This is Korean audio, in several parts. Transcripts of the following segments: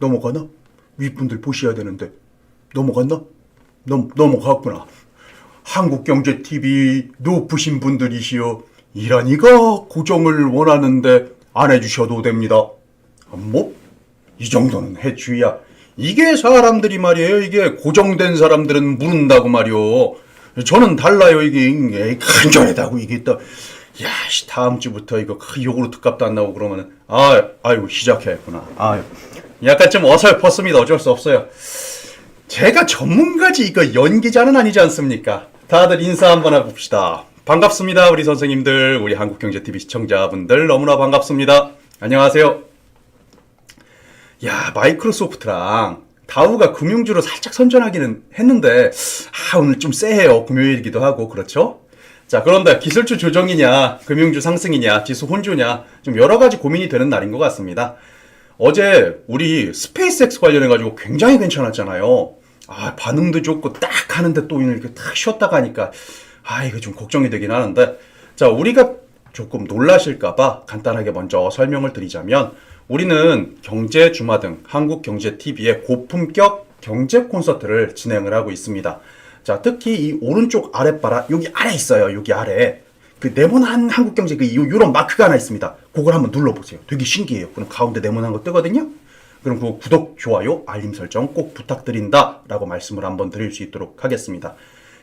넘어가나? 윗분들 보셔야 되는데 넘어갔나? 넘어갔구나. 한국경제TV 높으신 분들이시여, 이란이가 고정을 원하는데 안 해주셔도 됩니다. 뭐? 이 정도는 해주야. 이게 사람들이 말이에요. 이게 고정된 사람들은 모른다고 말이오. 저는 달라요. 이게 간절하다고 이게 또. 야, 다음 주부터 이거 요구르트 값도 안 나오고 그러면은 아유 시작했구나. 아유, 약간 좀 어설펐습니다. 어쩔 수 없어요. 제가 전문가지 이거 연기자는 아니지 않습니까? 다들 인사 한번 해봅시다. 반갑습니다. 우리 선생님들, 우리 한국경제TV 시청자분들 너무나 반갑습니다. 안녕하세요. 야, 마이크로소프트랑 다우가 금융주로 살짝 선전하기는 했는데 오늘 좀 쎄해요. 금요일이기도 하고 그렇죠? 자, 그런데 기술주 조정이냐 금융주 상승이냐 지수 혼조냐 좀 여러가지 고민이 되는 날인 것 같습니다. 어제 우리 스페이스X 관련해가지고 굉장히 괜찮았잖아요. 반응도 좋고 딱 하는데 또 이렇게 딱 쉬었다가 하니까 이거 좀 걱정이 되긴 하는데, 자, 우리가 조금 놀라실까봐 간단하게 먼저 설명을 드리자면, 우리는 경제주마등 한국경제TV의 고품격 경제 콘서트를 진행을 하고 있습니다. 자, 특히 이 오른쪽 아랫바라 여기 아래 있어요. 여기 아래 그 네모난 한국경제 요런 마크가 하나 있습니다. 그걸 한번 눌러보세요. 되게 신기해요. 그럼 가운데 네모난 거 뜨거든요. 그럼 그 구독, 좋아요, 알림 설정 꼭 부탁드린다 라고 말씀을 한번 드릴 수 있도록 하겠습니다.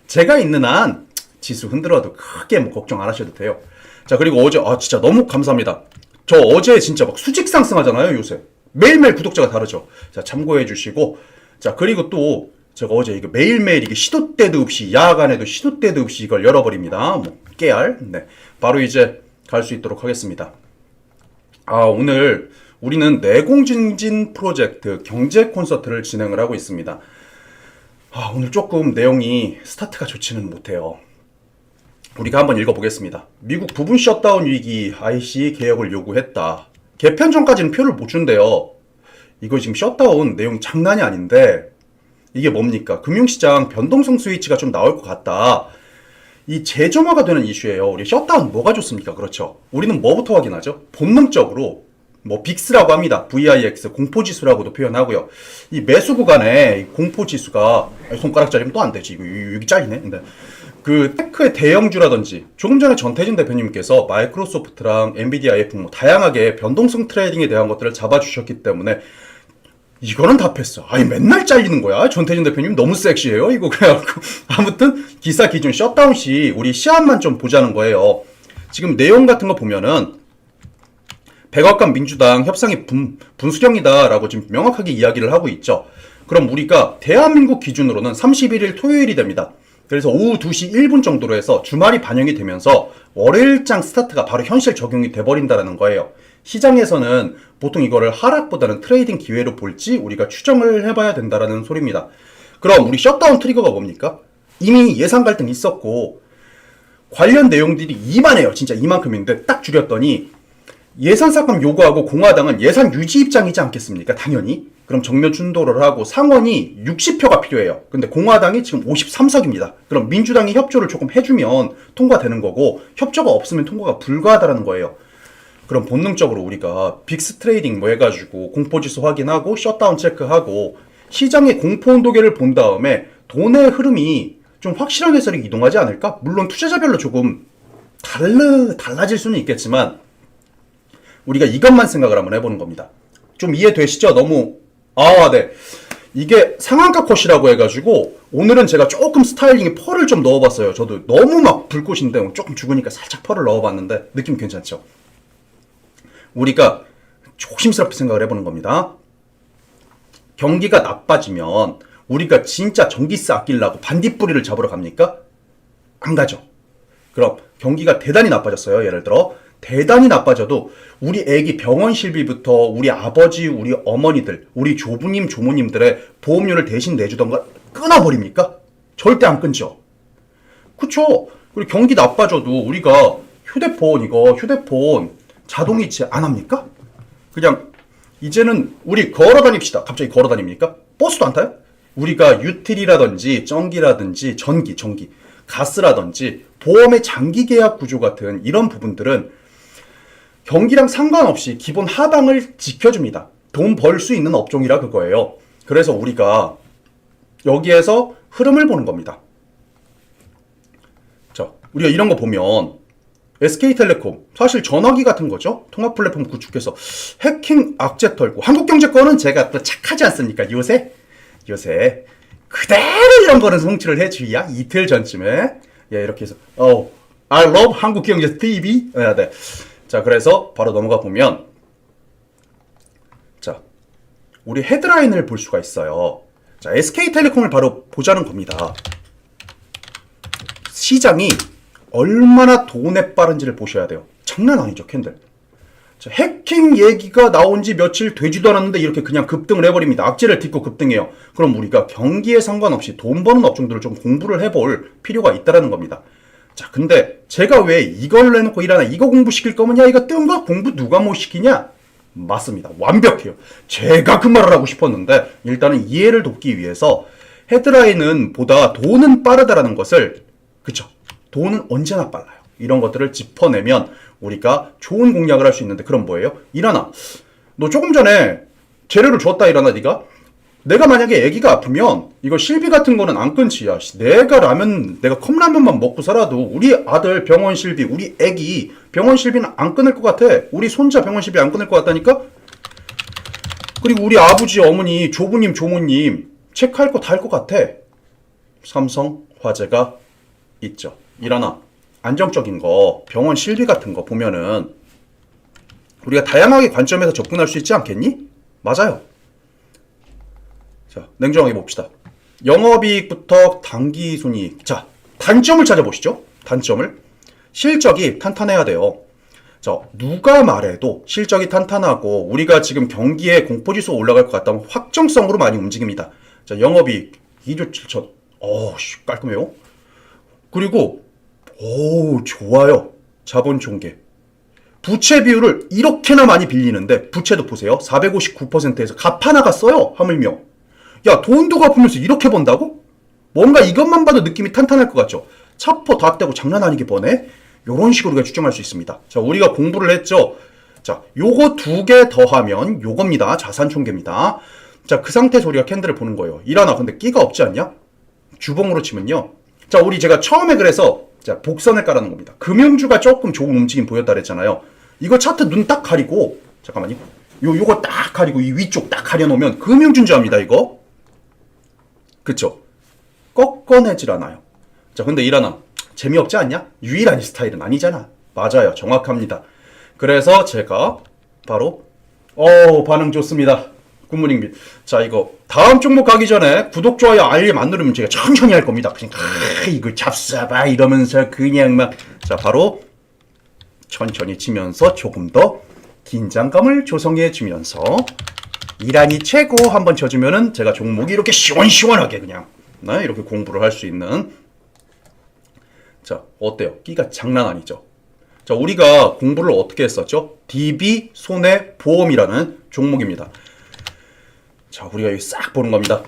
제가 있는 한 지수 흔들어도 크게 뭐 걱정 안 하셔도 돼요. 자, 그리고 어제 진짜 너무 감사합니다. 저 어제 진짜 막 수직 상승하잖아요. 요새 매일매일 구독자가 다르죠. 자, 참고해 주시고, 자, 그리고 또 제가 어제 이거 매일매일 이게 시도 때도 없이, 야간에도 시도 때도 없이 이걸 열어버립니다. 뭐 깨알. 네, 바로 이제 갈 수 있도록 하겠습니다. 오늘 우리는 내공증진 프로젝트 경제 콘서트를 진행을 하고 있습니다. 오늘 조금 내용이 스타트가 좋지는 못해요. 우리가 한번 읽어보겠습니다. 미국 부분 셧다운 위기, IC 개혁을 요구했다. 개편 전까지는 표를 못 준대요. 이거 지금 셧다운 내용 장난이 아닌데, 이게 뭡니까? 금융시장 변동성 스위치가 좀 나올 것 같다. 이 재점화가 되는 이슈예요. 우리 셧다운 뭐가 좋습니까? 그렇죠. 우리는 뭐부터 확인하죠? 본능적으로 뭐 빅스라고 합니다. VIX 공포지수라고도 표현하고요. 이 매수 구간에 공포지수가 손가락 자르면 또 안 되지. 이거 여기 잘리네. 근데 그 테크의 대형주라든지 조금 전에 전태진 대표님께서 마이크로소프트랑 엔비디아, AF 뭐 다양하게 변동성 트레이딩에 대한 것들을 잡아주셨기 때문에 이거는 다 패스. 맨날 잘리는 거야. 전태진 대표님 너무 섹시해요. 이거 그래갖고 아무튼 기사 기준 셧다운 시 우리 시안만 좀 보자는 거예요. 지금 내용 같은 거 보면은 백악관 민주당 협상이 분수령이다라고 지금 명확하게 이야기를 하고 있죠. 그럼 우리가 대한민국 기준으로는 31일 토요일이 됩니다. 그래서 오후 2시 1분 정도로 해서 주말이 반영이 되면서 월요일장 스타트가 바로 현실 적용이 돼버린다는 거예요. 시장에서는 보통 이거를 하락보다는 트레이딩 기회로 볼지 우리가 추정을 해봐야 된다는 소리입니다. 그럼 우리 셧다운 트리거가 뭡니까? 이미 예상 갈등 있었고 관련 내용들이 이만해요. 진짜 이만큼인데 딱 줄였더니 예산 삭감 요구하고 공화당은 예산 유지 입장이지 않겠습니까? 당연히. 그럼 정면 충돌을 하고 상원이 60표가 필요해요. 근데 공화당이 지금 53석입니다. 그럼 민주당이 협조를 조금 해주면 통과되는 거고, 협조가 없으면 통과가 불가하다는 거예요. 그럼 본능적으로 우리가 빅스 트레이딩 뭐 해가지고 공포지수 확인하고 셧다운 체크하고 시장의 공포 온도계를 본 다음에 돈의 흐름이 좀 확실한 해설이 이동하지 않을까? 물론 투자자별로 조금 달라질 수는 있겠지만 우리가 이것만 생각을 한번 해보는 겁니다. 좀 이해되시죠? 너무 네. 이게 상한가 컷이라고 해가지고 오늘은 제가 조금 스타일링에 펄을 좀 넣어봤어요. 저도 너무 막 불꽃인데 조금 죽으니까 살짝 펄을 넣어봤는데 느낌 괜찮죠? 우리가 조심스럽게 생각을 해보는 겁니다. 경기가 나빠지면 우리가 진짜 전기세 아끼려고 반딧불이를 잡으러 갑니까? 안 가죠. 그럼 경기가 대단히 나빠졌어요. 예를 들어 대단히 나빠져도 우리 애기 병원 실비부터 우리 아버지, 우리 어머니들, 우리 조부님, 조모님들의 보험료를 대신 내주던 걸 끊어버립니까? 절대 안 끊죠. 그쵸? 그리고 경기 나빠져도 우리가 휴대폰 자동이체 안 합니까? 그냥 이제는 우리 걸어 다닙시다. 갑자기 걸어 다닙니까? 버스도 안 타요? 우리가 유틸이라든지 전기라든지 전기, 가스라든지 보험의 장기 계약 구조 같은 이런 부분들은 경기랑 상관없이 기본 하방을 지켜줍니다. 돈 벌 수 있는 업종이라 그거예요. 그래서 우리가 여기에서 흐름을 보는 겁니다. 자, 우리가 이런 거 보면 SK텔레콤 사실 전화기 같은 거죠. 통합 플랫폼 구축해서 해킹 악재 털고 한국경제권은 제가 또 착하지 않습니까? 요새 그대로 이런 거는 송출을 해주야 이틀 전쯤에 이렇게 해서 I love 한국경제 TV 네. 자, 그래서 바로 넘어가 보면 자, 우리 헤드라인을 볼 수가 있어요. 자, SK텔레콤을 바로 보자는 겁니다. 시장이 얼마나 돈에 빠른지를 보셔야 돼요. 장난 아니죠, 캔들. 자, 해킹 얘기가 나온 지 며칠 되지도 않았는데 이렇게 그냥 급등을 해버립니다. 악재를 딛고 급등해요. 그럼 우리가 경기에 상관없이 돈 버는 업종들을 좀 공부를 해볼 필요가 있다는 겁니다. 자, 근데 제가 왜 이걸 내놓고 일하나, 이거 공부시킬 거면 야 이거 뜬 거 공부 누가 못 시키냐? 맞습니다. 완벽해요. 제가 그 말을 하고 싶었는데 일단은 이해를 돕기 위해서 헤드라인은 보다 돈은 빠르다라는 것을, 그쵸? 돈은 언제나 빨라요. 이런 것들을 짚어내면 우리가 좋은 공략을 할 수 있는데, 그럼 뭐예요? 일하나, 너 조금 전에 재료를 줬다 일하나 네가? 내가 만약에 애기가 아프면 이거 실비 같은 거는 안 끊지. 야, 내가 컵라면만 먹고 살아도 우리 아들 병원 실비, 우리 애기 병원 실비는 안 끊을 것 같아. 우리 손자 병원 실비 안 끊을 것 같다니까? 그리고 우리 아버지, 어머니, 조부님, 조모님 체크할 거 다 할 것 같아. 삼성 화재가 있죠. 일하나, 안정적인 거, 병원 실비 같은 거 보면은 우리가 다양하게 관점에서 접근할 수 있지 않겠니? 맞아요. 자, 냉정하게 봅시다. 영업이익부터 당기순이익. 자, 단점을 찾아보시죠. 단점을. 실적이 탄탄해야 돼요. 자, 누가 말해도 실적이 탄탄하고 우리가 지금 경기에 공포지수가 올라갈 것 같다면 확정성으로 많이 움직입니다. 자, 영업이익 2조 7천. 깔끔해요. 그리고 좋아요. 자본 총계. 부채 비율을 이렇게나 많이 빌리는데 부채도 보세요. 459%에서 갚아나갔어요. 하물며. 야, 돈도 갚으면서 이렇게 번다고? 뭔가 이것만 봐도 느낌이 탄탄할 것 같죠? 차포 다 떼고 장난 아니게 버네? 요런 식으로 우리가 추정할 수 있습니다. 자, 우리가 공부를 했죠? 자, 요거 두 개 더하면 요겁니다. 자산 총계입니다. 자, 그 상태에서 우리가 캔들을 보는 거예요. 일하나, 근데 끼가 없지 않냐? 주봉으로 치면요. 자, 제가 처음에 그래서 자, 복선을 깔아놓은 겁니다. 금융주가 조금 좋은 움직임 보였다 그랬잖아요. 이거 차트 눈 딱 가리고, 잠깐만요. 요거 딱 가리고 이 위쪽 딱 가려놓으면 금융주인 줄 압니다, 이거. 그쵸? 꺾어내질 않아요. 자, 근데 일하나, 재미없지 않냐? 유일한 스타일은 아니잖아. 맞아요. 정확합니다. 그래서 제가 바로 반응 좋습니다. 굿모닝. 자, 이거 다음 종목 가기 전에 구독, 좋아요, 알림 안 누르면 제가 천천히 할 겁니다. 그냥 이거 잡숴봐 이러면서 그냥 막. 자, 바로 천천히 치면서 조금 더 긴장감을 조성해 주면서 이란이 최고 한번 쳐주면은 제가 종목이 이렇게 시원시원하게 그냥 이렇게 공부를 할 수 있는. 자, 어때요? 끼가 장난 아니죠? 자, 우리가 공부를 어떻게 했었죠? DB 손해보험이라는 종목입니다. 자, 우리가 여기 싹 보는 겁니다.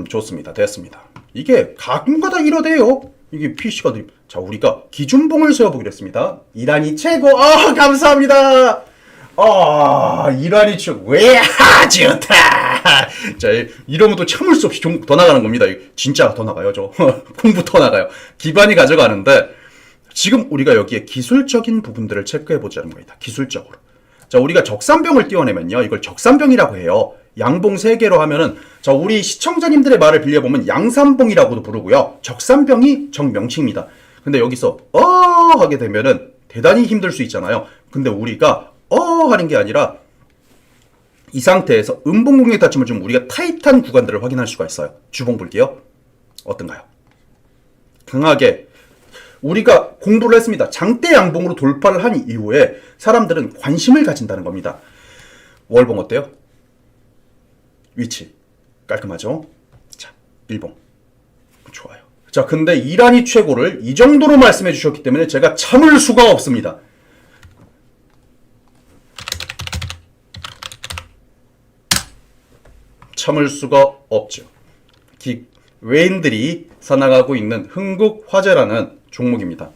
좋습니다. 됐습니다. 이게 가끔가다 이러대요. 이게 PC가 자, 우리가 기준봉을 세워보기로 했습니다. 이란이 최고. 감사합니다. 이란이 최고. 왜 좋다. 자, 이러면 또 참을 수 없이 종목 더 나가는 겁니다. 진짜 더 나가요, 저. 공부 더 나가요. 기반이 가져가는데 지금 우리가 여기에 기술적인 부분들을 체크해보자는 겁니다. 기술적으로. 자, 우리가 적산병을 띄워내면요. 이걸 적산병이라고 해요. 양봉 3개로 하면은, 자, 우리 시청자님들의 말을 빌려보면 양산봉이라고도 부르고요. 적산병이 정명칭입니다. 근데 여기서 하게 되면은 대단히 힘들 수 있잖아요. 근데 우리가 하는 게 아니라 이 상태에서 음봉공략 다침을 좀 우리가 타이트한 구간들을 확인할 수가 있어요. 주봉 볼게요. 어떤가요? 강하게 우리가 공부를 했습니다. 장대 양봉으로 돌파를 한 이후에 사람들은 관심을 가진다는 겁니다. 월봉 어때요? 위치 깔끔하죠? 자, 일봉 좋아요. 자, 근데 이란이 최고를 이 정도로 말씀해 주셨기 때문에 제가 참을 수가 없습니다. 참을 수가 없죠. 외인들이 사나가고 있는 흥국화재라는 종목입니다.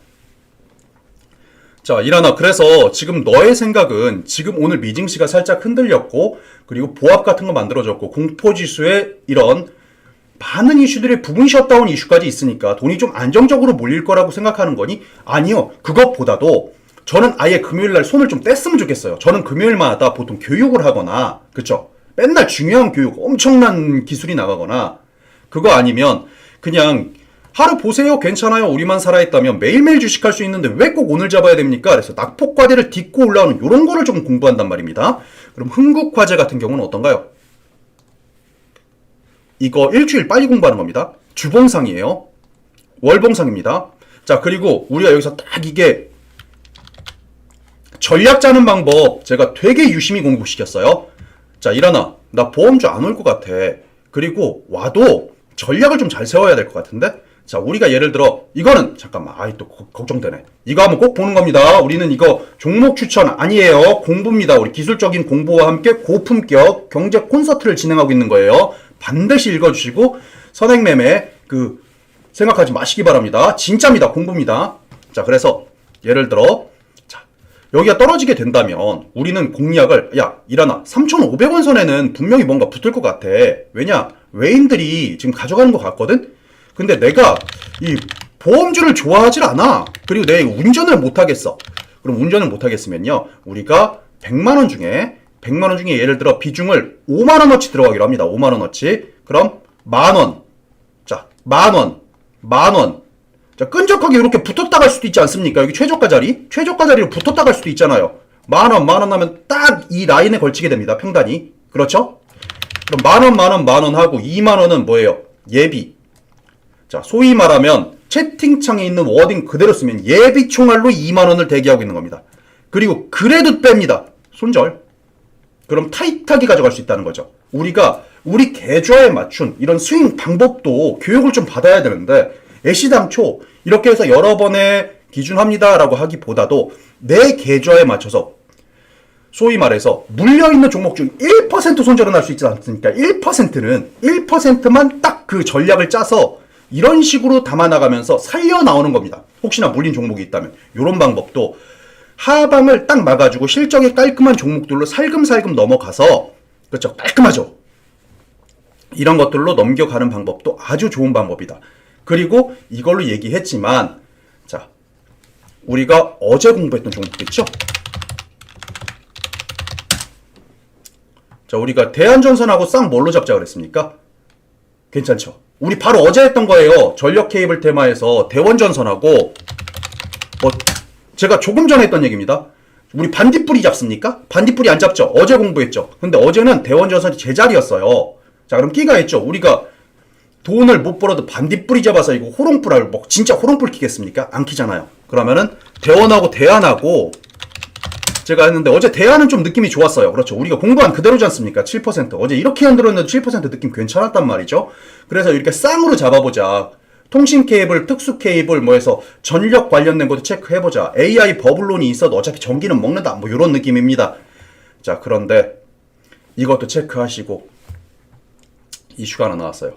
자, 일하나. 그래서 지금 너의 생각은 지금 오늘 미증시가 살짝 흔들렸고, 그리고 보합 같은 거 만들어졌고, 공포지수에 이런 많은 이슈들이 부분 셧다운 이슈까지 있으니까 돈이 좀 안정적으로 몰릴 거라고 생각하는 거니? 아니요. 그것보다도 저는 아예 금요일날 손을 좀 뗐으면 좋겠어요. 저는 금요일마다 보통 교육을 하거나, 그쵸? 맨날 중요한 교육, 엄청난 기술이 나가거나, 그거 아니면 그냥 하루 보세요. 괜찮아요. 우리만 살아있다면 매일매일 주식할 수 있는데 왜 꼭 오늘 잡아야 됩니까? 그래서 낙폭과대를 딛고 올라오는 이런 거를 좀 공부한단 말입니다. 그럼 흥국화재 같은 경우는 어떤가요? 이거 일주일 빨리 공부하는 겁니다. 주봉상이에요. 월봉상입니다. 자, 그리고 우리가 여기서 딱 이게 전략 짜는 방법 제가 되게 유심히 공부시켰어요. 자, 일하나. 나 보험주 안 올 것 같아. 그리고 와도 전략을 좀 잘 세워야 될 것 같은데? 자, 우리가 예를 들어 이거는 잠깐만, 아이 또 걱정되네. 이거 한번 꼭 보는 겁니다. 우리는 이거 종목 추천 아니에요. 공부입니다. 우리 기술적인 공부와 함께 고품격 경제 콘서트를 진행하고 있는 거예요. 반드시 읽어주시고 선행매매 생각하지 마시기 바랍니다. 진짜입니다. 공부입니다. 자, 그래서 예를 들어 자, 여기가 떨어지게 된다면 우리는 공략을 일하나 3,500원 선에는 분명히 뭔가 붙을 것 같아. 왜냐? 외인들이 지금 가져가는 것 같거든? 근데 내가 이 보험주를 좋아하질 않아. 그리고 내가 운전을 못하겠어. 그럼 운전을 못하겠으면요. 우리가 100만원 중에 예를 들어 비중을 5만원어치 들어가기로 합니다. 5만원어치. 그럼 만원. 자, 만원. 자, 끈적하게 이렇게 붙었다 갈 수도 있지 않습니까? 여기 최저가 자리로 붙었다 갈 수도 있잖아요. 만원 하면 딱 이 라인에 걸치게 됩니다. 평단이. 그렇죠? 그럼 만원 하고 2만원은 뭐예요? 예비. 자, 소위 말하면 채팅창에 있는 워딩 그대로 쓰면 예비 총알로 2만원을 대기하고 있는 겁니다. 그리고 그래도 뺍니다. 손절. 그럼 타이트하게 가져갈 수 있다는 거죠. 우리가 우리 계좌에 맞춘 이런 스윙 방법도 교육을 좀 받아야 되는데 애시당초 이렇게 해서 여러 번에 기준합니다라고 하기보다도 내 계좌에 맞춰서 소위 말해서 물려있는 종목 중 1% 손절은 할 수 있지 않습니까? 1%만 딱 그 전략을 짜서 이런 식으로 담아나가면서 살려 나오는 겁니다. 혹시나 물린 종목이 있다면 이런 방법도 하방을 딱 막아주고 실적이 깔끔한 종목들로 살금살금 넘어가서 그렇죠? 깔끔하죠? 이런 것들로 넘겨가는 방법도 아주 좋은 방법이다. 그리고 이걸로 얘기했지만 자, 우리가 어제 공부했던 종목도 있죠? 자, 우리가 대한전선하고 쌍 뭘로 잡자 그랬습니까? 괜찮죠? 우리 바로 어제 했던 거예요. 전력 케이블 테마에서 대원전선하고 제가 조금 전에 했던 얘기입니다. 우리 반딧불이 잡습니까? 반딧불이 안 잡죠? 어제 공부했죠? 근데 어제는 대원전선이 제자리였어요. 자, 그럼 끼가 있죠? 우리가 돈을 못 벌어도 반딧불이 잡아서 이거 호롱불 진짜 호롱불 키겠습니까? 안 키잖아요. 그러면은 대원하고 대안하고 제가 했는데 어제 대안은 좀 느낌이 좋았어요. 그렇죠. 우리가 공부한 그대로지 않습니까? 7%. 어제 이렇게 흔들었는데 7% 느낌 괜찮았단 말이죠. 그래서 이렇게 쌍으로 잡아보자. 통신 케이블, 특수 케이블 해서 전력 관련된 것도 체크해보자. AI 버블론이 있어도 어차피 전기는 먹는다. 이런 느낌입니다. 자, 그런데 이것도 체크하시고 이슈가 하나 나왔어요.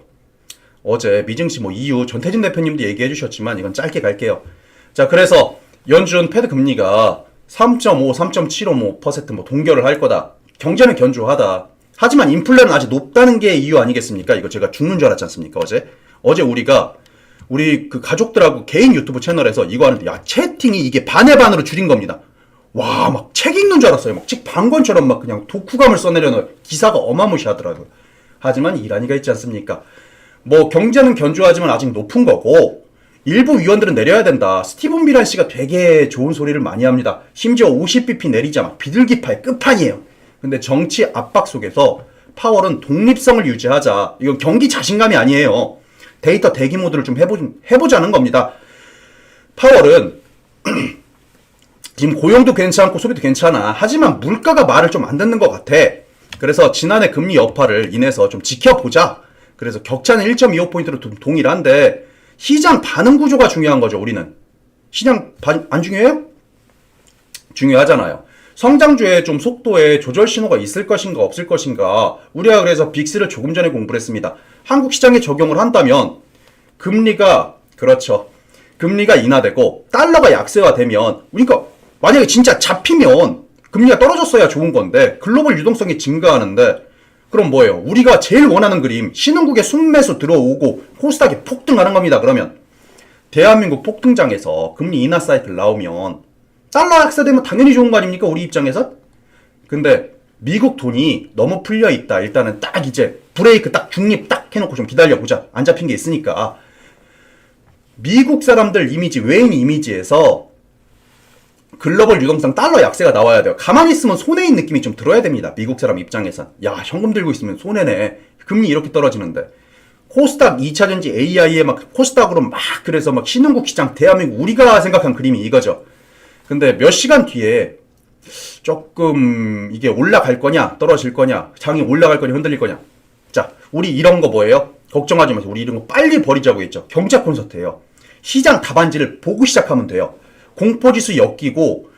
어제 미증시 이유 전태진 대표님도 얘기해 주셨지만 이건 짧게 갈게요. 자, 그래서 연준 패드 금리가 3.5, 3.75% 동결을 할 거다. 경제는 견조하다. 하지만 인플레는 아직 높다는 게 이유 아니겠습니까? 이거 제가 죽는 줄 알았지 않습니까? 어제 우리 그 가족들하고 개인 유튜브 채널에서 이거 하는데 채팅이 이게 반의 반으로 줄인 겁니다. 와, 막 책 읽는 줄 알았어요. 책 방권처럼 막 그냥 독후감을 써내려는 기사가 어마무시하더라고요. 하지만 이란이가 있지 않습니까? 경제는 견조하지만 아직 높은 거고 일부 위원들은 내려야 된다. 스티븐 비란 씨가 되게 좋은 소리를 많이 합니다. 심지어 50bp 내리자 막 비둘기파의 끝판이에요. 근데 정치 압박 속에서 파월은 독립성을 유지하자. 이건 경기 자신감이 아니에요. 데이터 대기 모드를 좀 해보자는 겁니다. 파월은 지금 고용도 괜찮고 소비도 괜찮아. 하지만 물가가 말을 좀 안 듣는 것 같아. 그래서 지난해 금리 여파를 인해서 좀 지켜보자. 그래서 격차는 1.25포인트로 동일한데 시장 반응 구조가 중요한 거죠. 우리는 시장 안 중요해요? 중요하잖아요. 성장주의 좀 속도에 조절 신호가 있을 것인가 없을 것인가. 우리가 그래서 빅스를 조금 전에 공부를 했습니다. 한국 시장에 적용을 한다면 금리가 인하되고 달러가 약세화되면 우리가 만약에 진짜 잡히면 금리가 떨어졌어야 좋은 건데 글로벌 유동성이 증가하는데 그럼 뭐예요? 우리가 제일 원하는 그림 신흥국에 순매수 들어오고 코스닥이 폭등하는 겁니다. 그러면 대한민국 폭등장에서 금리 인하 사이클 나오면 달러 약세되면 당연히 좋은 거 아닙니까? 우리 입장에서? 근데 미국 돈이 너무 풀려 있다. 일단은 딱 이제 브레이크 딱 중립 딱 해놓고 좀 기다려보자. 안 잡힌 게 있으니까. 미국 사람들 이미지, 외인 이미지에서 글로벌 유동성 달러 약세가 나와야 돼요. 가만히 있으면 손해인 느낌이 좀 들어야 됩니다. 미국 사람 입장에선. 야, 현금 들고 있으면 손해네. 금리 이렇게 떨어지는데. 코스닥 2차전지 AI에 막 코스닥으로 막 그래서 막 신흥국 시장 대한민국 우리가 생각한 그림이 이거죠. 근데 몇 시간 뒤에 조금 이게 올라갈 거냐 떨어질 거냐 장이 올라갈 거냐 흔들릴 거냐. 자, 우리 이런 거 뭐예요? 걱정하지 마세요. 우리 이런 거 빨리 버리자고 했죠. 경제 콘서트예요. 시장 답안지를 보고 시작하면 돼요. 공포지수 엮이고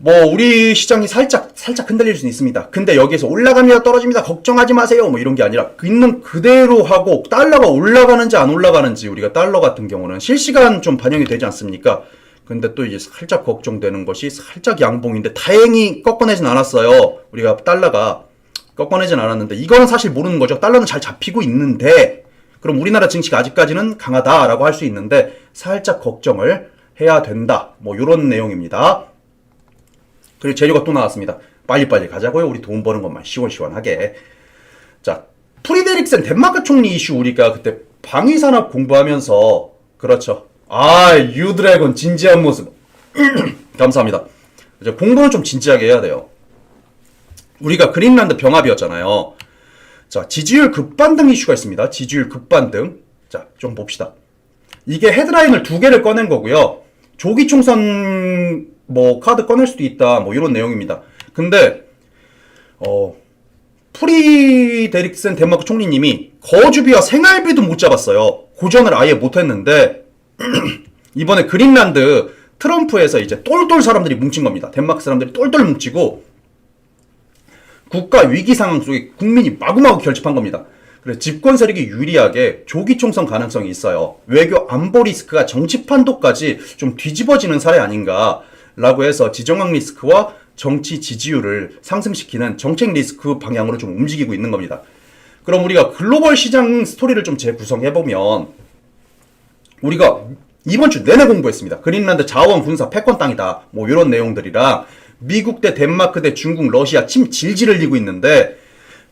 뭐 우리 시장이 살짝 흔들릴 수는 있습니다. 근데 여기에서 올라갑니다 떨어집니다 걱정하지 마세요 뭐 이런 게 아니라 있는 그대로 하고 달러가 올라가는지 안 올라가는지 우리가 달러 같은 경우는 실시간 좀 반영이 되지 않습니까? 근데 또 이제 살짝 걱정되는 것이 살짝 양봉인데 다행히 꺾어내진 않았어요. 우리가 달러가 꺾어내진 않았는데 이거는 사실 모르는 거죠. 달러는 잘 잡히고 있는데 그럼 우리나라 증시가 아직까지는 강하다라고 할 수 있는데 살짝 걱정을 해야 된다. 뭐 이런 내용입니다. 그리고 재료가 또 나왔습니다. 빨리빨리 가자고요. 우리 돈 버는 것만 시원시원하게. 자, 프리데릭센 덴마크 총리 이슈 우리가 그때 방위산업 공부하면서 그렇죠. 아, 유드래곤 진지한 모습. 감사합니다. 이제 공부는 좀 진지하게 해야 돼요. 우리가 그린란드 병합이었잖아요. 자, 지지율 급반등 이슈가 있습니다. 지지율 급반등. 자, 좀 봅시다. 이게 헤드라인을 두 개를 꺼낸 거고요. 조기 총선 뭐 카드 꺼낼 수도 있다. 뭐 이런 내용입니다. 근데 프리데릭센 덴마크 총리님이 거주비와 생활비도 못 잡았어요. 고전을 아예 못 했는데 이번에 그린란드 트럼프에서 이제 똘똘 사람들이 뭉친 겁니다. 덴마크 사람들이 똘똘 뭉치고 국가 위기 상황 속에 국민이 마구마구 결집한 겁니다. 그래서 집권 세력이 유리하게 조기 총선 가능성이 있어요. 외교 안보 리스크가 정치 판도까지 좀 뒤집어지는 사례 아닌가라고 해서 지정학 리스크와 정치 지지율을 상승시키는 정책 리스크 방향으로 좀 움직이고 있는 겁니다. 그럼 우리가 글로벌 시장 스토리를 좀 재구성해보면 우리가 이번 주 내내 공부했습니다. 그린란드 자원 분사 패권 땅이다. 뭐 이런 내용들이랑 미국 대 덴마크 대 중국, 러시아 침 질질 흘리고 있는데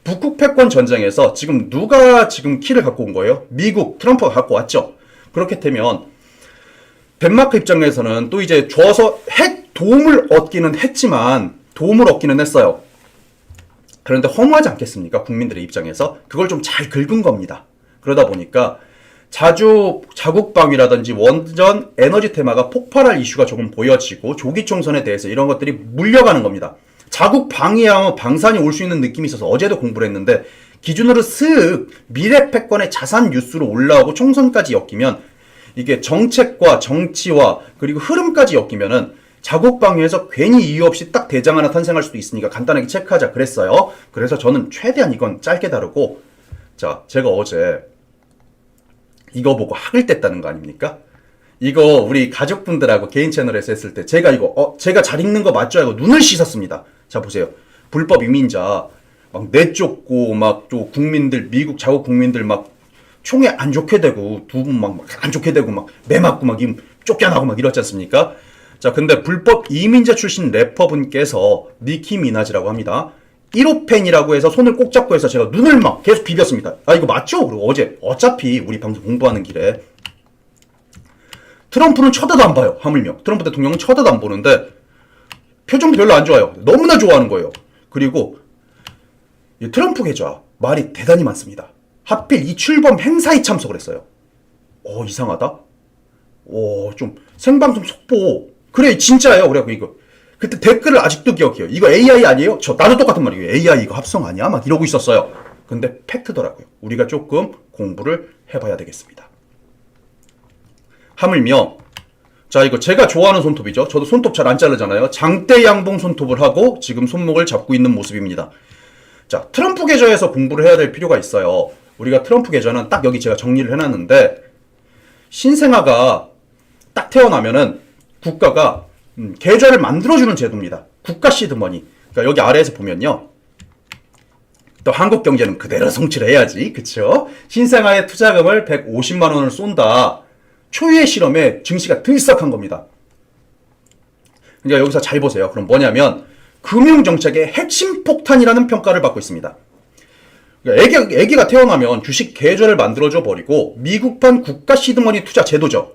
북극 패권 전쟁에서 지금 누가 지금 키를 갖고 온 거예요? 미국, 트럼프가 갖고 왔죠. 그렇게 되면 덴마크 입장에서는 또 이제 줘서 도움을 얻기는 했지만 도움을 얻기는 했어요. 그런데 허무하지 않겠습니까? 국민들의 입장에서 그걸 좀 잘 긁은 겁니다. 그러다 보니까 자국 방위라든지 원전 에너지 테마가 폭발할 이슈가 조금 보여지고 조기 총선에 대해서 이런 것들이 물려가는 겁니다. 자국 방위하면 방산이 올 수 있는 느낌이 있어서 어제도 공부를 했는데 기준으로 슥 미래 패권의 자산 뉴스로 올라오고 총선까지 엮이면 이게 정책과 정치와 그리고 흐름까지 엮이면은 자국 방위에서 괜히 이유 없이 딱 대장 하나 탄생할 수도 있으니까 간단하게 체크하자 그랬어요. 그래서 저는 최대한 이건 짧게 다루고 자, 제가 어제 이거 보고 학을 뗐다는 거 아닙니까? 이거 우리 가족분들하고 개인 채널에서 했을 때 제가 이거 제가 잘 읽는 거 맞죠? 하고 눈을 씻었습니다. 자, 보세요. 불법 이민자 막 내쫓고 막 또 국민들 미국 자국 국민들 막 총에 안 좋게 되고 두 분 막 안 좋게 되고 막 매 맞고 막 쫓겨나고 막 이렇지 않습니까? 자, 근데 불법 이민자 출신 래퍼분께서 니키 미나즈라고 합니다. 1호 팬이라고 해서 손을 꼭 잡고 해서 제가 눈을 막 계속 비볐습니다. 아, 이거 맞죠? 그리고 어제 어차피 우리 방송 공부하는 길에 트럼프는 쳐다도 안 봐요. 하물며 트럼프 대통령은 쳐다도 안 보는데 표정도 별로 안 좋아요. 너무나 좋아하는 거예요. 그리고 이 트럼프 계좌 말이 대단히 많습니다. 하필 이 출범 행사에 참석을 했어요. 이상하다. 좀 생방송 속보. 그래, 진짜예요. 그래, 이거 그때 댓글을 아직도 기억해요. 이거 AI 아니에요? 나도 똑같은 말이에요. AI 이거 합성 아니야? 막 이러고 있었어요. 근데 팩트더라고요. 우리가 조금 공부를 해봐야 되겠습니다. 하물며 자, 이거 제가 좋아하는 손톱이죠. 저도 손톱 잘 안 자르잖아요. 장대 양봉 손톱을 하고 지금 손목을 잡고 있는 모습입니다. 자, 트럼프 계좌에서 공부를 해야 될 필요가 있어요. 우리가 트럼프 계좌는 딱 여기 제가 정리를 해놨는데 신생아가 딱 태어나면은 국가가 계좌를 만들어주는 제도입니다. 국가 시드머니. 그러니까 여기 아래에서 보면요. 또 한국 경제는 그대로 성취를 해야지. 그쵸? 신생아에 투자금을 150만 원을 쏜다. 초유의 실험에 증시가 들썩한 겁니다. 그러니까 여기서 잘 보세요. 그럼 뭐냐면 금융정책의 핵심 폭탄이라는 평가를 받고 있습니다. 그러니까 애기가 태어나면 주식 계좌를 만들어줘 버리고 미국판 국가 시드머니 투자 제도죠.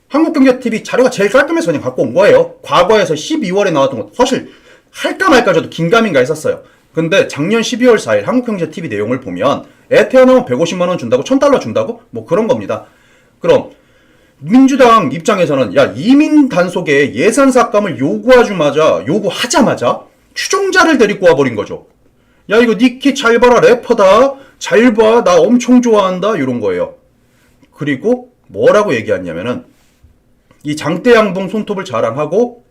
한국경제TV 자료가 제일 깔끔해서 그냥 갖고 온 거예요. 과거에서 12월에 나왔던 것 사실 할까 말까 저도 긴가민가 했었어요. 근데 작년 12월 4일 한국경제TV 내용을 보면 애 태어나면 150만 원 준다고 1000달러 준다고? 뭐 그런 겁니다. 그럼 민주당 입장에서는 야 이민 단속에 예산 삭감을 요구하자마자 추종자를 데리고 와버린 거죠. 야 이거 니키 잘 봐라 래퍼다 잘 봐 나 엄청 좋아한다 이런 거예요. 그리고 뭐라고 얘기했냐면은 이 장대양봉 손톱을 자랑하고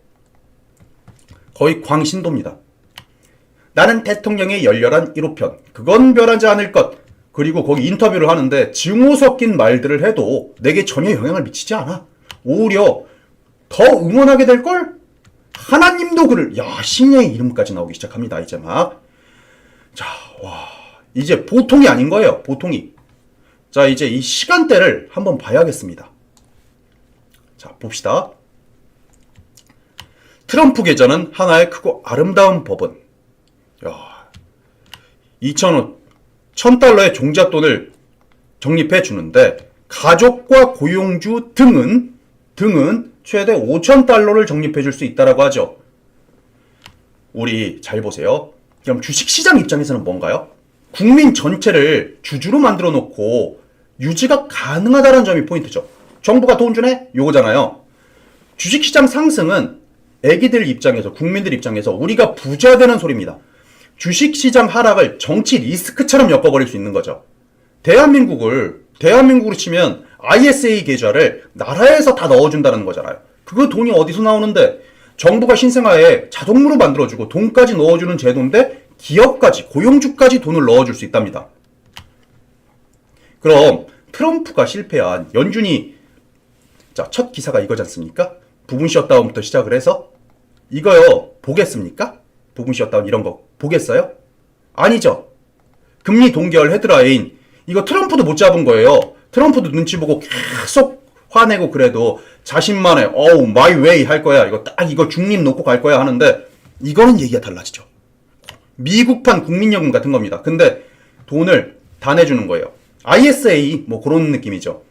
거의 광신도입니다. 나는 대통령의 열렬한 1호편 그건 변하지 않을 것. 그리고 거기 인터뷰를 하는데 증오 섞인 말들을 해도 내게 전혀 영향을 미치지 않아. 오히려 더 응원하게 될걸? 하나님도 그를 야 신의 이름까지 나오기 시작합니다. 이제 막 자, 와 이제 보통이 아닌 거예요. 보통이. 자 이제 이 시간대를 한번 봐야겠습니다. 자 봅시다. 트럼프 계좌는 하나의 크고 아름다운 법은 야 1000달러의 종잣돈을 적립해 주는데 가족과 고용주 등은 최대 5000달러를 적립해 줄 수 있다라고 하죠. 우리 잘 보세요. 그럼 주식시장 입장에서는 뭔가요? 국민 전체를 주주로 만들어 놓고 유지가 가능하다는 점이 포인트죠. 정부가 돈 주네? 요거잖아요. 주식시장 상승은 애기들 입장에서 국민들 입장에서 우리가 부자 되는 소리입니다. 주식시장 하락을 정치 리스크처럼 엮어버릴 수 있는 거죠. 대한민국으로 치면 ISA 계좌를 나라에서 다 넣어준다는 거잖아요. 그 돈이 어디서 나오는데 정부가 신생아에 자동으로 만들어주고 돈까지 넣어주는 제도인데 기업까지 고용주까지 돈을 넣어줄 수 있답니다. 그럼 트럼프가 실패한 연준이 자, 첫 기사가 이거지 않습니까? 부분 셧다운부터 시작을 해서 이거요 보겠습니까? 부분 셧다운 이런 거 보겠어요? 아니죠. 금리 동결 헤드라인 이거 트럼프도 못 잡은 거예요. 트럼프도 눈치 보고 계속 화내고 그래도 자신만의 마이 웨이 할 거야. 이거 중립 놓고 갈 거야 하는데 이거는 얘기가 달라지죠. 미국판 국민연금 같은 겁니다. 근데 돈을 다 내주는 거예요. ISA 뭐 그런 느낌이죠.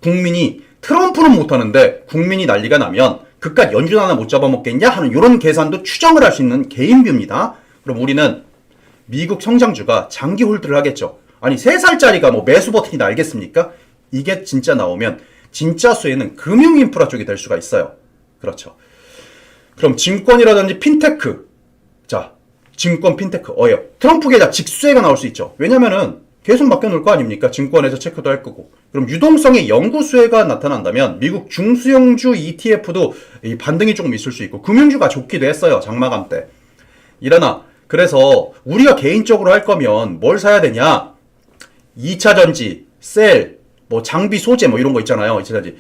국민이 트럼프는 못하는데 국민이 난리가 나면 그깟 연준 하나 못 잡아먹겠냐 하는 이런 계산도 추정을 할 수 있는 개인뷰입니다. 그럼 우리는 미국 성장주가 장기 홀드를 하겠죠. 아니 3살짜리가 뭐 매수 버튼이 날겠습니까? 이게 진짜 나오면 진짜 수혜는 금융인프라 쪽이 될 수가 있어요. 그렇죠. 그럼 증권이라든지 핀테크 자 증권 핀테크 어예요. 트럼프 계좌 직수혜가 나올 수 있죠. 왜냐면은 계속 맡겨놓을 거 아닙니까? 증권에서 체크도 할 거고. 그럼 유동성의 영구 수혜가 나타난다면 미국 중수용주 ETF도 이 반등이 조금 있을 수 있고 금융주가 좋기도 했어요. 장마감 때. 이러나 그래서 우리가 개인적으로 할 거면 뭘 사야 되냐? 2차전지, 셀, 뭐 장비 소재 뭐 이런 거 있잖아요. 2차전지.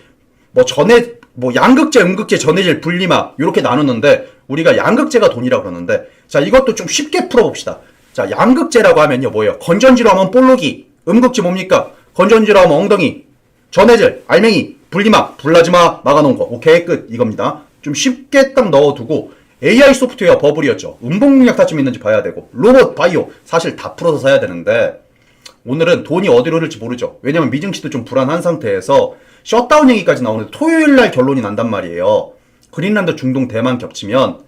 뭐 양극재, 음극재, 전해질, 분리막 이렇게 나누는데 우리가 양극재가 돈이라고 그러는데 자 이것도 좀 쉽게 풀어봅시다. 자 양극재라고 하면요 뭐예요? 건전지로 하면 볼록이, 음극재 뭡니까? 건전지로 하면 엉덩이, 전해질, 알맹이, 분리막, 불나지마 막아놓은 거 오케이 끝 이겁니다. 좀 쉽게 딱 넣어두고 AI 소프트웨어 버블이었죠. 음봉공약 다 좀 있는지 봐야 되고 로봇, 바이오 사실 다 풀어서 사야 되는데 오늘은 돈이 어디로 흐를지 모르죠. 왜냐면 미증시도 좀 불안한 상태에서 셧다운 얘기까지 나오는데 토요일날 결론이 난단 말이에요. 그린란드, 중동, 대만 겹치면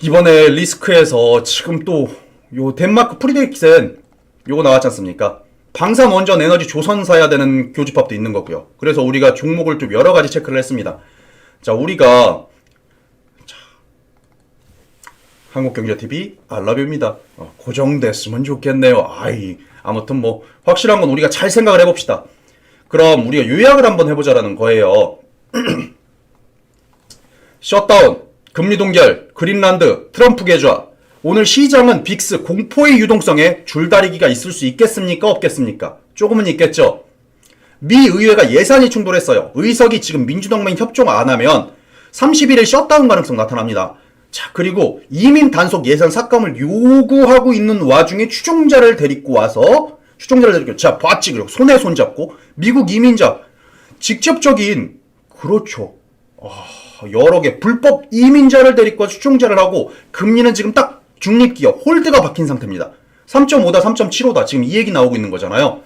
이번에 리스크에서 지금 또 요 덴마크 프리드리크센 요거 나왔지 않습니까? 방산, 원전, 에너지, 조선 사야 되는 교집합도 있는 거고요. 그래서 우리가 종목을 좀 여러 가지 체크를 했습니다. 자, 우리가 한국경제TV 알라뷰입니다. 고정됐으면 좋겠네요. 아무튼 뭐 확실한 건 우리가 잘 생각을 해봅시다. 그럼 우리가 요약을 한번 해보자라는 거예요. 셧다운, 금리 동결, 그린란드, 트럼프 계좌. 오늘 시장은 빅스 공포의 유동성에 줄다리기가 있을 수 있겠습니까? 없겠습니까? 조금은 있겠죠. 미 의회가 예산이 충돌했어요. 의석이 지금 민주당만 협조 안 하면 30일의 셧다운 가능성 나타납니다. 자, 그리고 이민 단속 예산 삭감을 요구하고 있는 와중에 추종자를 데리고 자, 봤지. 그리고 손에 손잡고 미국 이민자 직접적인 그렇죠. 여러 개 불법 이민자를 데리고 추종자를 하고 금리는 지금 딱 중립기업 홀드가 박힌 상태입니다. 3.5다 3.75다 지금 이 얘기 나오고 있는 거잖아요.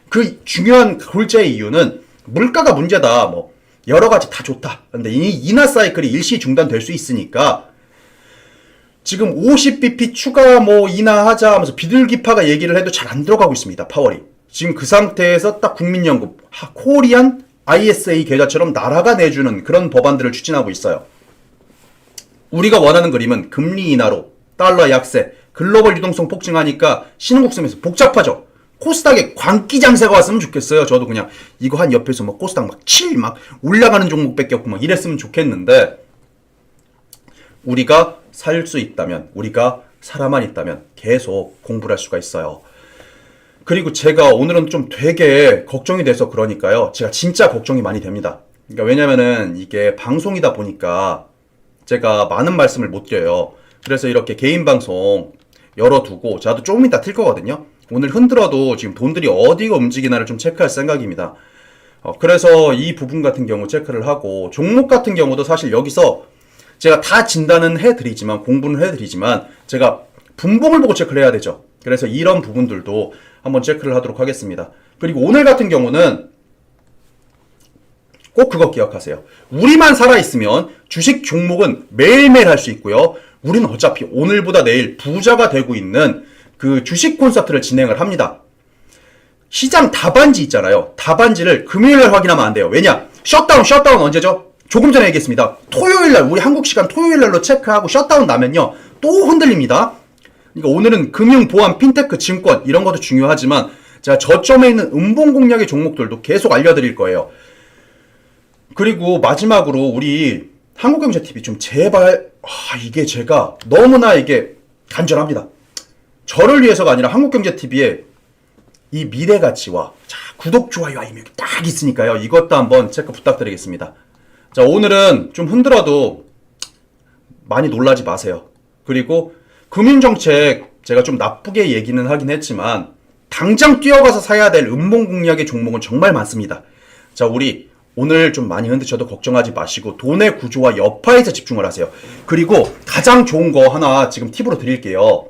그 중요한 골자의 이유는 물가가 문제다. 뭐 여러 가지 다 좋다. 근데 이 인하 사이클이 일시 중단될 수 있으니까 지금 50bp 추가 뭐 인하하자 하면서 비둘기파가 얘기를 해도 잘 안 들어가고 있습니다. 파월이. 지금 그 상태에서 딱 국민연금, 코리안 ISA 계좌처럼 나라가 내주는 그런 법안들을 추진하고 있어요. 우리가 원하는 그림은 금리 인하로 달러 약세, 글로벌 유동성 폭증하니까 신흥국성에서 복잡하죠. 코스닥에 광기 장세가 왔으면 좋겠어요. 저도 그냥 이거 한 옆에서 막 코스닥 막 올라가는 종목밖에 없고 막 이랬으면 좋겠는데 우리가 살 수 있다면, 우리가 살아만 있다면 계속 공부를 할 수가 있어요. 그리고 제가 오늘은 좀 되게 걱정이 돼서 그러니까요. 제가 진짜 걱정이 많이 됩니다. 그러니까 왜냐면은 이게 방송이다 보니까 제가 많은 말씀을 못 드려요. 그래서 이렇게 개인 방송 열어두고 저도 조금 이따 틀 거거든요. 오늘 흔들어도 지금 돈들이 어디가 움직이나를 좀 체크할 생각입니다. 그래서 이 부분 같은 경우 체크를 하고 종목 같은 경우도 사실 여기서 제가 다 진단은 해드리지만 공부는 해드리지만 제가 분봉을 보고 체크를 해야 되죠. 그래서 이런 부분들도 한번 체크를 하도록 하겠습니다. 그리고 오늘 같은 경우는 꼭 그거 기억하세요. 우리만 살아있으면 주식 종목은 매일매일 할 수 있고요. 우리는 어차피 오늘보다 내일 부자가 되고 있는 그 주식 콘서트를 진행을 합니다. 시장 답안지 있잖아요. 답안지를 금요일날 확인하면 안 돼요. 왜냐? 셧다운 언제죠? 조금 전에 얘기했습니다. 토요일날, 우리 한국 시간 토요일날로 체크하고 셧다운 나면요. 또 흔들립니다. 그러니까 오늘은 금융, 보안, 핀테크, 증권 이런 것도 중요하지만 제가 저점에 있는 음봉 공략의 종목들도 계속 알려드릴 거예요. 그리고 마지막으로 우리 한국경제TV 좀 제발 이게 제가 너무나 이게 간절합니다. 저를 위해서가 아니라 한국경제TV의 이 미래 가치와 자, 구독, 좋아요, 알림이 딱 있으니까요. 이것도 한번 체크 부탁드리겠습니다. 자, 오늘은 좀 흔들어도 많이 놀라지 마세요. 그리고 금융정책 제가 좀 나쁘게 얘기는 하긴 했지만 당장 뛰어가서 사야 될 음봉 공략의 종목은 정말 많습니다. 자, 우리 오늘 좀 많이 흔드셔도 걱정하지 마시고 돈의 구조와 여파에서 집중을 하세요. 그리고 가장 좋은 거 하나 지금 팁으로 드릴게요.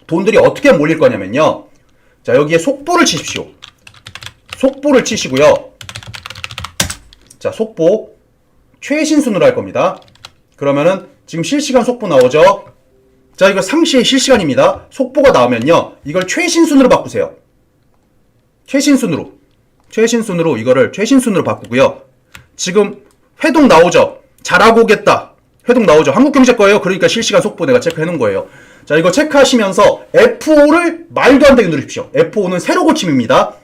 돈들이 어떻게 몰릴 거냐면요. 자, 여기에 속보를 치십시오. 속보를 치시고요. 자, 속보 최신 순으로 할 겁니다. 그러면은 지금 실시간 속보 나오죠? 자, 이거 상시의 실시간입니다. 속보가 나오면요. 이걸 최신 순으로 바꾸세요. 최신 순으로 이거를 최신 순으로 바꾸고요. 지금 회동 나오죠? 잘하고 오겠다. 회동 나오죠? 한국경제 거예요. 그러니까 실시간 속보 내가 체크해 놓은 거예요. 자, 이거 체크하시면서 F5를 말도 안 되게 누르십시오. F5는 새로 고침입니다.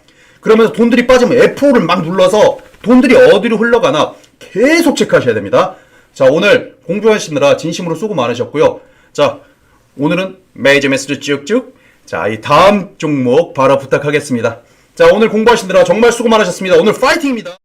그러면서 돈들이 빠지면 F5를 막 눌러서 돈들이 어디로 흘러가나 계속 체크하셔야 됩니다. 자, 오늘 공부하시느라 진심으로 수고 많으셨고요. 자, 오늘은 메이저 메시지 쭉쭉. 자, 이 다음 종목 바로 부탁하겠습니다. 자, 오늘 공부하시느라 정말 수고 많으셨습니다. 오늘 파이팅입니다.